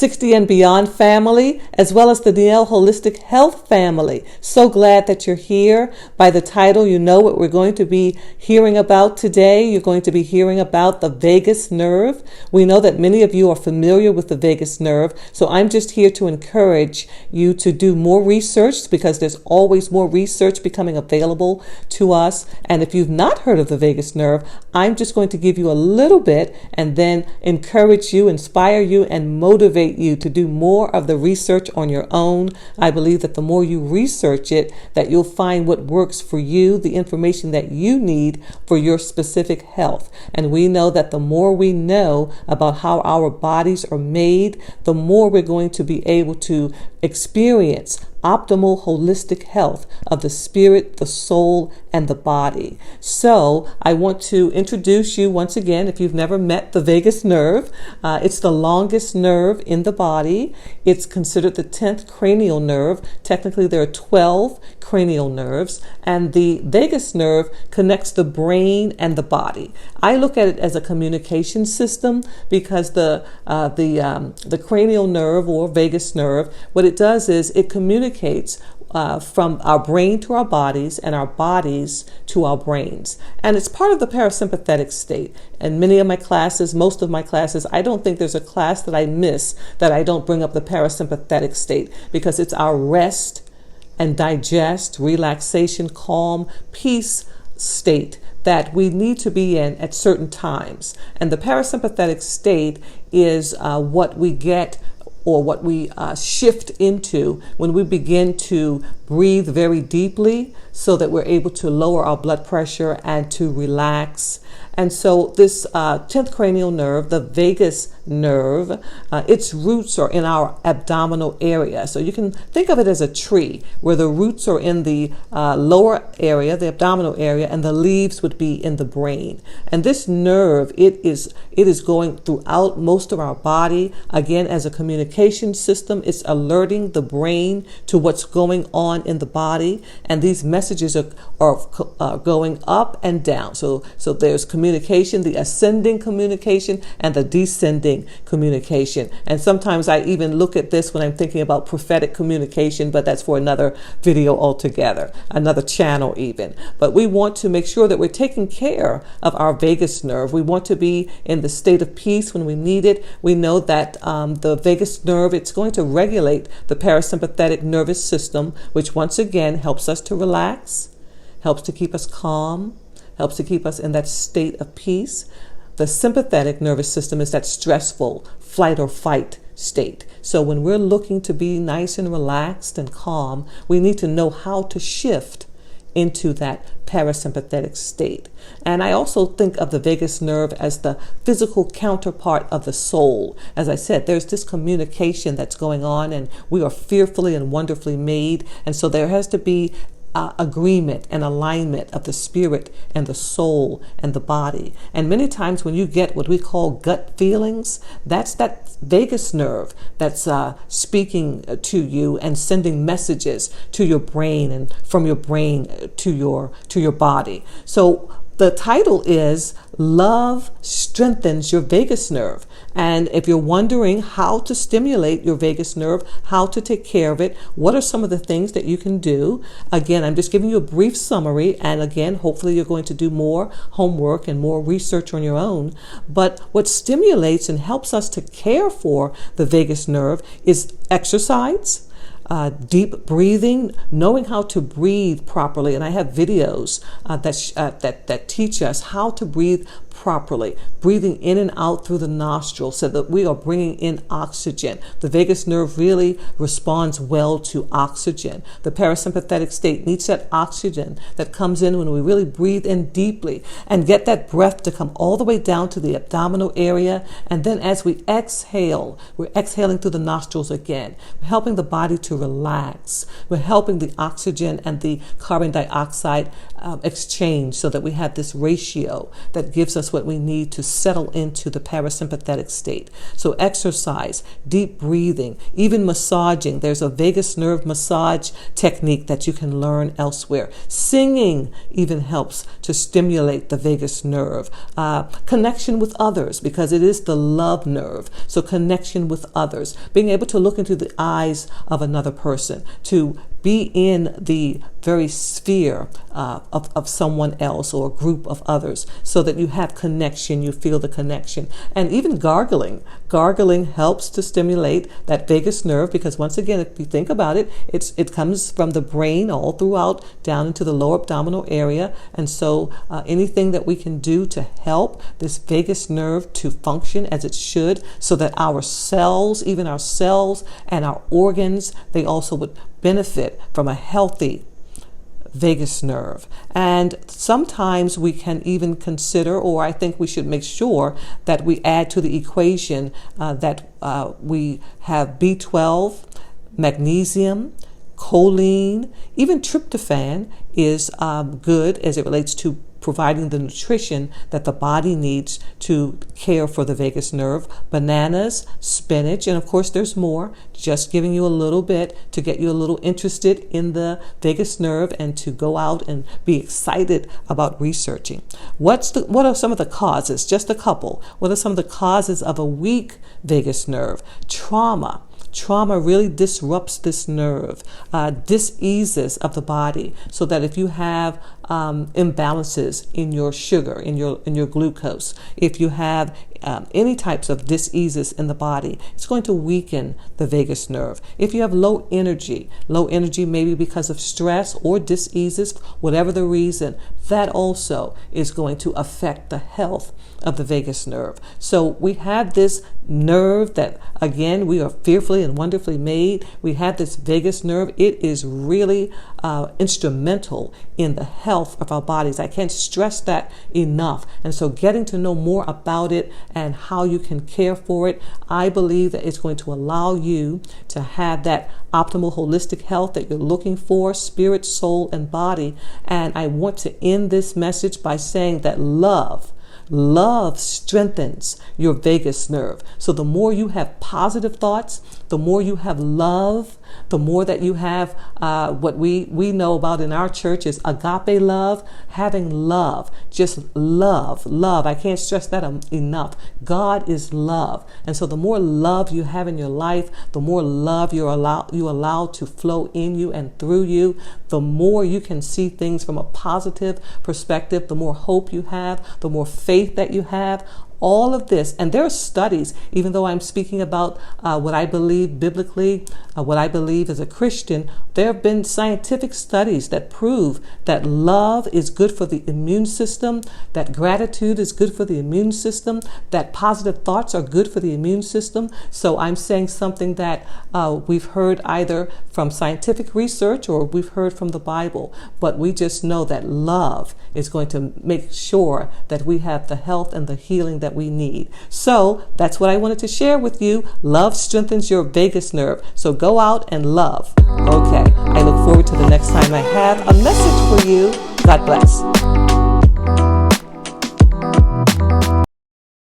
60 and Beyond family, as well as the Niel Holistic Health family. So glad that you're here. By the title, you know what we're going to be hearing about today. You're going to be hearing about the vagus nerve. We know that many of you are familiar with the vagus nerve, so I'm just here to encourage you to do more research, because there's always more research becoming available to us. And if you've not heard of the vagus nerve, I'm just going to give you a little bit and then encourage you, inspire you, and motivate you to do more of the research on your own. I believe that the more you research it, that you'll find what works for you, the information that you need for your specific health. And we know that the more we know about how our bodies are made, the more we're going to be able to experience optimal holistic health of the spirit, the soul, and the body. So I want to introduce you once again, if you've never met the vagus nerve. It's the longest nerve in the body. It's considered the 10th cranial nerve. Technically, there are 12 cranial nerves, and the vagus nerve connects the brain and the body. I look at it as a communication system, because the cranial nerve, or vagus nerve, what it does is it communicates from our brain to our bodies, and our bodies to our brains. And it's part of the parasympathetic state. And many of my classes, most of my classes, I don't think there's a class that I miss that I don't bring up the parasympathetic state, because it's our rest and digest, relaxation, calm, peace state that we need to be in at certain times. And the parasympathetic state is what we get, or what we shift into when we begin to breathe very deeply, so that we're able to lower our blood pressure and to relax. And so this 10th cranial nerve, the vagus nerve, its roots are in our abdominal area. So you can think of it as a tree, where the roots are in the lower area, the abdominal area, and the leaves would be in the brain. And this nerve, it is going throughout most of our body. Again, as a communication system, it's alerting the brain to what's going on in the body. And these messages are going up and down. So there's communication, the ascending communication, and the descending communication. And sometimes I even look at this when I'm thinking about prophetic communication, but that's for another video altogether, another channel even. But we want to make sure that we're taking care of our vagus nerve. We want to be in the state of peace when we need it. We know that the vagus nerve, it's going to regulate the parasympathetic nervous system, which once again helps us to relax, helps to keep us calm, helps to keep us in that state of peace. The sympathetic nervous system is that stressful flight or fight state. So when we're looking to be nice and relaxed and calm, we need to know how to shift into that parasympathetic state. And I also think of the vagus nerve as the physical counterpart of the soul. As I said, there's this communication that's going on, and we are fearfully and wonderfully made. And so there has to be agreement and alignment of the spirit and the soul and the body. And many times when you get what we call gut feelings, that's that vagus nerve that's speaking to you and sending messages to your brain, and from your brain to your body. So the title is Love Strengthens Your Vagus Nerve. And if you're wondering how to stimulate your vagus nerve, how to take care of it, what are some of the things that you can do? Again, I'm just giving you a brief summary. And again, hopefully you're going to do more homework and more research on your own. But what stimulates and helps us to care for the vagus nerve is exercise, deep breathing, knowing how to breathe properly. And I have videos that teach us how to breathe properly, breathing in and out through the nostrils so that we are bringing in oxygen. The vagus nerve really responds well to oxygen. The parasympathetic state needs that oxygen that comes in when we really breathe in deeply and get that breath to come all the way down to the abdominal area. And then as we exhale, we're exhaling through the nostrils again. We're helping the body to relax. We're helping the oxygen and the carbon dioxide exchange so that we have this ratio that gives us us what we need to settle into the parasympathetic state. So exercise, deep breathing, even massaging. There's a vagus nerve massage technique that you can learn elsewhere. Singing even helps to stimulate the vagus nerve. Connection with others, because it is the love nerve. So connection with others, being able to look into the eyes of another person, to be in the very sphere of someone else or a group of others, so that you have connection, you feel the connection. And even gargling. Gargling helps to stimulate that vagus nerve, because once again, if you think about it, it comes from the brain all throughout down into the lower abdominal area. And so anything that we can do to help this vagus nerve to function as it should, so that our cells, even our cells and our organs, they also would benefit from a healthy vagus nerve. And sometimes we can even consider, or I think we should make sure that we add to the equation that we have B12, magnesium, choline, even tryptophan is good as it relates to providing the nutrition that the body needs to care for the vagus nerve. Bananas, spinach, and of course there's more. Just giving you a little bit to get you a little interested in the vagus nerve and to go out and be excited about researching. What are some of the causes? Just a couple. What are some of the causes of a weak vagus nerve? Trauma. Trauma really disrupts this nerve, diseases of the body, so that if you have imbalances in your sugar, in your glucose, if you have any types of diseases in the body, it's going to weaken the vagus nerve. If you have low energy maybe because of stress or diseases, whatever the reason, that also is going to affect the health of the vagus nerve. So we have this nerve that, again, we are fearfully and wonderfully made. We have this vagus nerve. It is really instrumental in the health of our bodies. I can't stress that enough. And so getting to know more about it and how you can care for it, I believe that it's going to allow you to have that optimal holistic health that you're looking for, spirit, soul, and body. And I want to end this message by saying that love strengthens your vagus nerve. So the more you have positive thoughts, the more you have love, the more that you have what we know about in our church is agape love, having love, just love. I can't stress that enough. God is love. And so the more love you have in your life, the more love you allow to flow in you and through you, the more you can see things from a positive perspective, the more hope you have, the more faith that you have. All of this, and there are studies, even though I'm speaking about what I believe biblically, what I believe as a Christian, there have been scientific studies that prove that love is good for the immune system, that gratitude is good for the immune system, that positive thoughts are good for the immune system. So I'm saying something that we've heard either from scientific research or we've heard from the Bible, but we just know that love is going to make sure that we have the health and the healing that we need. So that's what I wanted to share with you. Love strengthens your vagus nerve. So go out and love. Okay, I look forward to the next time I have a message for you. God bless.